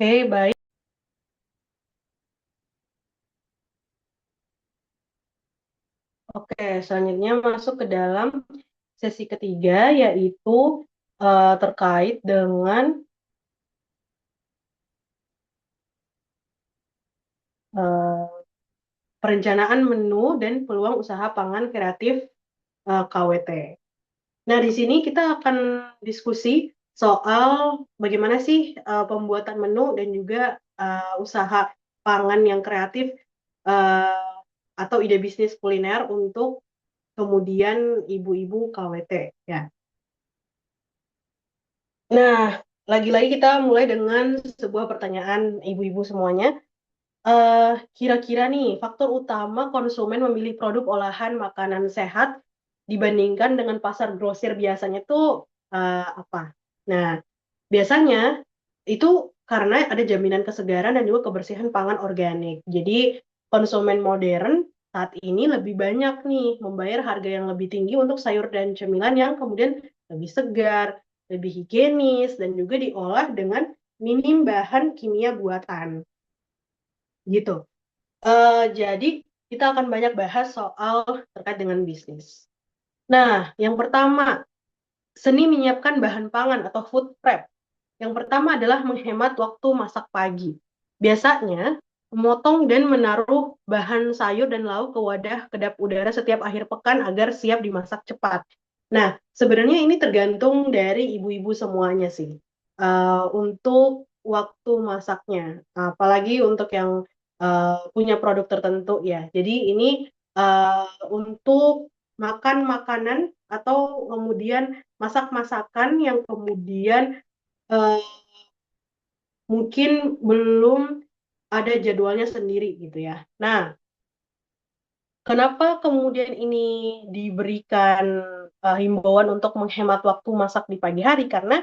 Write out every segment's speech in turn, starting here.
Oke, baik. Oke, selanjutnya masuk ke dalam sesi ketiga, yaitu terkait dengan eh, perencanaan menu dan peluang usaha pangan kreatif KWT. Nah, di sini kita akan diskusi soal bagaimana sih pembuatan menu dan juga usaha pangan yang kreatif eh, atau ide bisnis kuliner untuk kemudian ibu-ibu KWT. Ya. Nah, lagi-lagi kita mulai dengan sebuah pertanyaan ibu-ibu semuanya. Kira-kira nih, faktor utama konsumen memilih produk olahan makanan sehat dibandingkan dengan pasar grosir biasanya tuh apa? Nah, biasanya itu karena ada jaminan kesegaran dan juga kebersihan pangan organik. Jadi, konsumen modern saat ini lebih banyak nih membayar harga yang lebih tinggi untuk sayur dan cemilan yang kemudian lebih segar, lebih higienis, dan juga diolah dengan minim bahan kimia buatan. Gitu. Jadi kita akan banyak bahas soal terkait dengan bisnis. Nah, yang pertama, seni menyiapkan bahan pangan atau food prep. Yang pertama adalah menghemat waktu masak pagi. Biasanya, memotong dan menaruh bahan sayur dan lauk ke wadah kedap udara setiap akhir pekan agar siap dimasak cepat. Nah, sebenarnya ini tergantung dari ibu-ibu semuanya sih. Untuk waktu masaknya, apalagi untuk yang punya produk tertentu ya. Jadi ini untuk makan makanan atau kemudian masak-masakan yang kemudian eh, mungkin belum ada jadwalnya sendiri gitu ya. Nah, kenapa kemudian ini diberikan himbauan untuk menghemat waktu masak di pagi hari? Karena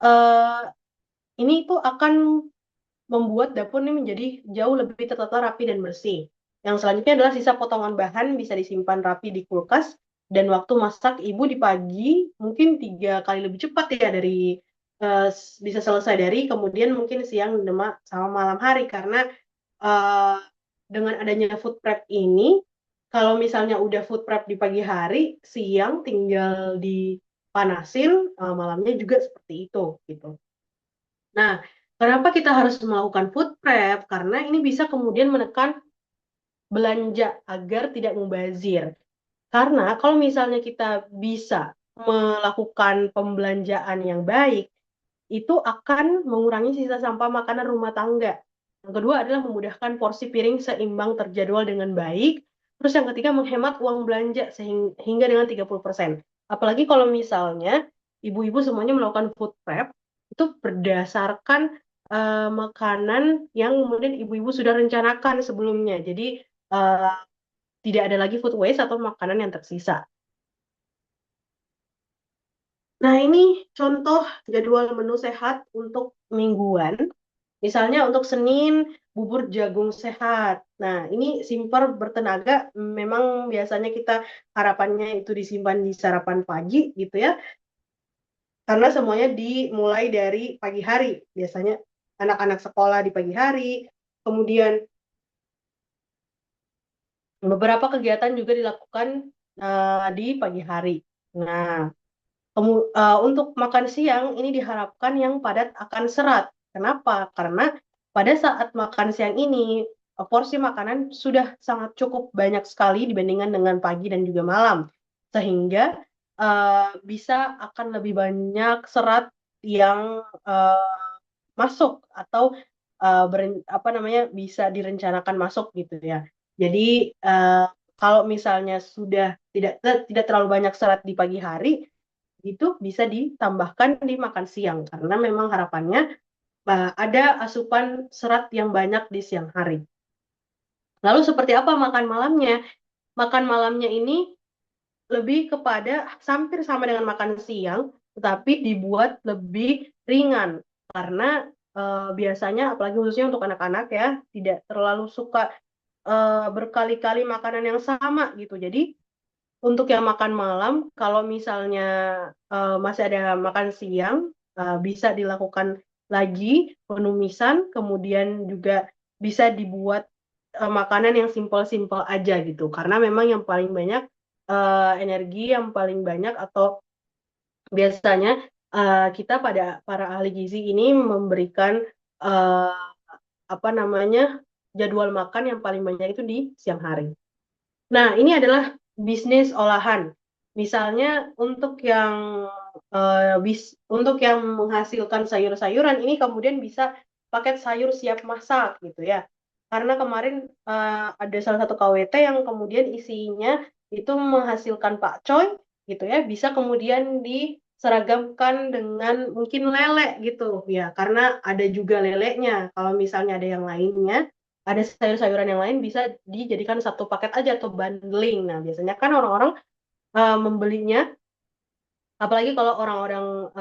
eh, ini itu akan membuat dapur ini menjadi jauh lebih tertata rapi dan bersih. Yang selanjutnya adalah sisa potongan bahan bisa disimpan rapi di kulkas dan waktu masak ibu di pagi mungkin 3 kali lebih cepat ya dari bisa selesai dari kemudian mungkin siang, demak sama malam hari karena eh, dengan adanya food prep ini kalau misalnya udah food prep di pagi hari, siang tinggal dipanasin, malamnya juga seperti itu gitu. Nah, kenapa kita harus melakukan food prep? Karena ini bisa kemudian menekan belanja agar tidak mubazir. Karena kalau misalnya kita bisa melakukan pembelanjaan yang baik, itu akan mengurangi sisa sampah makanan rumah tangga. Yang kedua adalah memudahkan porsi piring seimbang terjadwal dengan baik. Terus yang ketiga menghemat uang belanja hingga dengan 30%. Apalagi kalau misalnya ibu-ibu semuanya melakukan food prep, itu berdasarkan makanan yang kemudian ibu-ibu sudah rencanakan sebelumnya. Jadi eh, tidak ada lagi food waste atau makanan yang tersisa. Nah, ini contoh jadwal menu sehat untuk mingguan. Misalnya untuk Senin, bubur jagung sehat. Nah, ini simple bertenaga. Memang biasanya kita harapannya itu disimpan di sarapan pagi gitu ya. Karena semuanya dimulai dari pagi hari. Biasanya anak-anak sekolah di pagi hari. Kemudian beberapa kegiatan juga dilakukan di pagi hari. Nah, untuk makan siang ini diharapkan yang padat akan serat. Kenapa? Karena pada saat makan siang ini porsi makanan sudah sangat cukup banyak sekali dibandingkan dengan pagi dan juga malam, sehingga bisa akan lebih banyak serat yang masuk atau apa namanya bisa direncanakan masuk gitu ya. Jadi kalau misalnya sudah tidak terlalu banyak serat di pagi hari itu bisa ditambahkan di makan siang karena memang harapannya ada asupan serat yang banyak di siang hari. Lalu seperti apa makan malamnya? Makan malamnya ini lebih kepada hampir sama dengan makan siang, tetapi dibuat lebih ringan karena biasanya apalagi khususnya untuk anak-anak ya tidak terlalu suka berkali-kali makanan yang sama gitu. Jadi untuk yang makan malam, kalau misalnya masih ada makan siang, bisa dilakukan lagi penumisan, kemudian juga bisa dibuat makanan yang simpel-simpel aja gitu. Karena memang yang paling banyak energi yang paling banyak atau biasanya kita pada para ahli gizi ini memberikan eh, apa namanya jadwal makan yang paling banyak itu di siang hari. Nah, ini adalah bisnis olahan. Misalnya untuk yang menghasilkan sayur-sayuran ini kemudian bisa paket sayur siap masak gitu ya. Karena kemarin ada salah satu KWT yang kemudian isinya itu menghasilkan pakcoy gitu ya, bisa kemudian diseragamkan dengan mungkin lele gitu ya. Karena ada juga lelenya. Kalau misalnya ada yang lainnya ada sayur-sayuran yang lain bisa dijadikan satu paket aja atau bundling. Nah, biasanya kan orang-orang membelinya, apalagi kalau orang-orang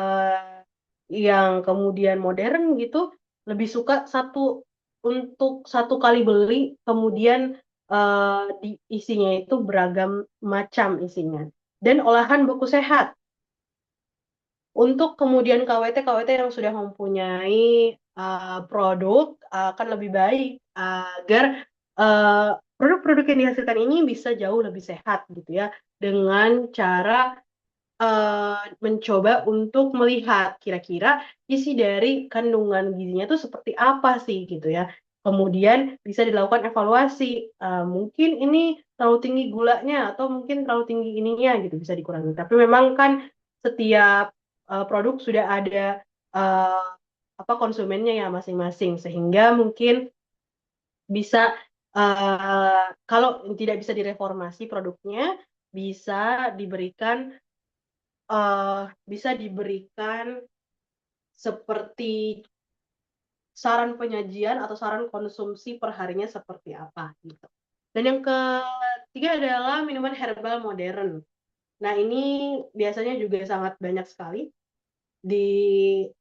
yang kemudian modern gitu, lebih suka untuk satu kali beli, kemudian isinya itu beragam macam isinya. Dan olahan beku sehat. Untuk kemudian KWT yang sudah mempunyai produk akan lebih baik agar produk-produk yang dihasilkan ini bisa jauh lebih sehat gitu ya dengan cara mencoba untuk melihat kira-kira isi dari kandungan gizinya itu seperti apa sih gitu ya. Kemudian bisa dilakukan evaluasi. Mungkin ini terlalu tinggi gulanya atau mungkin terlalu tinggi ininya gitu bisa dikurangi. Tapi memang kan setiap produk sudah ada eh, apa konsumennya ya masing-masing sehingga mungkin bisa kalau tidak bisa direformasi produknya bisa diberikan eh, bisa diberikan seperti saran penyajian atau saran konsumsi perharinya seperti apa gitu. Dan yang ketiga adalah minuman herbal modern. Nah, ini biasanya juga sangat banyak sekali di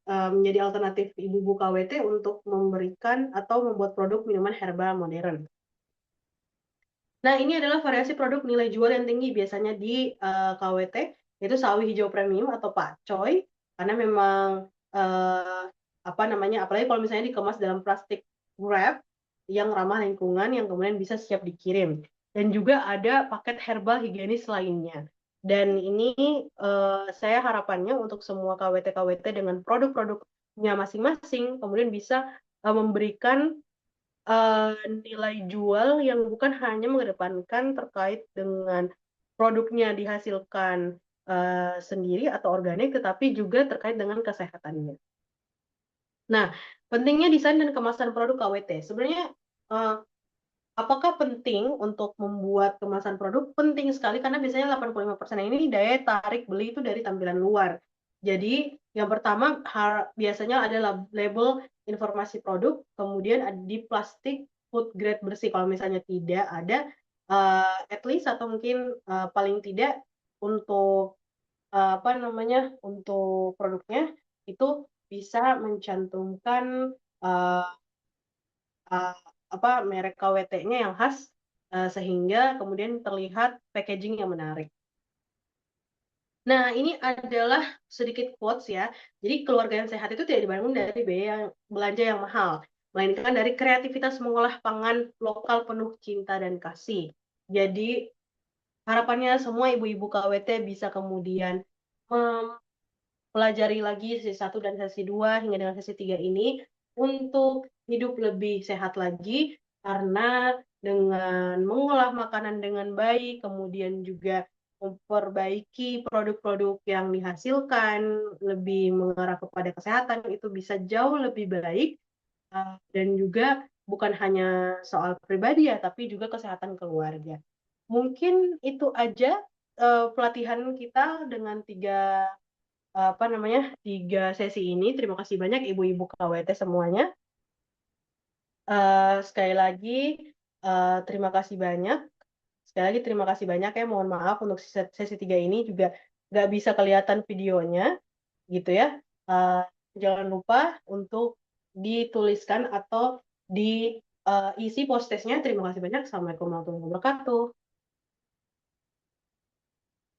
menjadi alternatif ibu-ibu KWT untuk memberikan atau membuat produk minuman herbal modern. Nah, ini adalah variasi produk nilai jual yang tinggi biasanya di KWT, yaitu sawi hijau premium atau pakcoy, karena memang eh, apa namanya, apalagi kalau misalnya dikemas dalam plastik wrap yang ramah lingkungan, yang kemudian bisa siap dikirim. Dan juga ada paket herbal higienis lainnya. Dan ini saya harapannya untuk semua KWT-KWT dengan produk-produknya masing-masing, kemudian bisa memberikan eh, nilai jual yang bukan hanya mengedepankan terkait dengan produknya dihasilkan sendiri atau organik, tetapi juga terkait dengan kesehatannya. Nah, pentingnya desain dan kemasan produk KWT. Sebenarnya, eh, apakah penting untuk membuat kemasan produk? Penting sekali karena biasanya 85% ini daya tarik beli itu dari tampilan luar. Jadi, yang pertama biasanya ada label informasi produk, kemudian ada di plastik food grade bersih. Kalau misalnya tidak ada, at least atau mungkin paling tidak untuk apa namanya untuk produknya itu bisa mencantumkan uh, uh, apa merek KWT-nya yang khas sehingga kemudian terlihat packaging yang menarik. Nah, ini adalah sedikit quotes ya. Jadi keluarga yang sehat itu tidak dibangun dari biaya belanja yang mahal, melainkan dari kreativitas mengolah pangan lokal penuh cinta dan kasih. Jadi harapannya semua ibu-ibu KWT bisa kemudian pelajari lagi sesi 1 dan sesi 2 hingga dengan sesi 3 ini untuk hidup lebih sehat lagi karena dengan mengolah makanan dengan baik, kemudian juga memperbaiki produk-produk yang dihasilkan lebih mengarah kepada kesehatan itu bisa jauh lebih baik dan juga bukan hanya soal pribadi ya, tapi juga kesehatan keluarga. Mungkin itu aja pelatihan kita dengan apa namanya 3 sesi ini. Terima kasih banyak ibu-ibu KWT semuanya. Sekali lagi terima kasih banyak. Sekali lagi terima kasih banyak ya. Mohon maaf untuk sesi 3 ini juga nggak bisa kelihatan videonya gitu ya. Eh, Jangan lupa untuk dituliskan atau diisi post testnya. Terima kasih banyak. Assalamualaikum warahmatullahi wabarakatuh.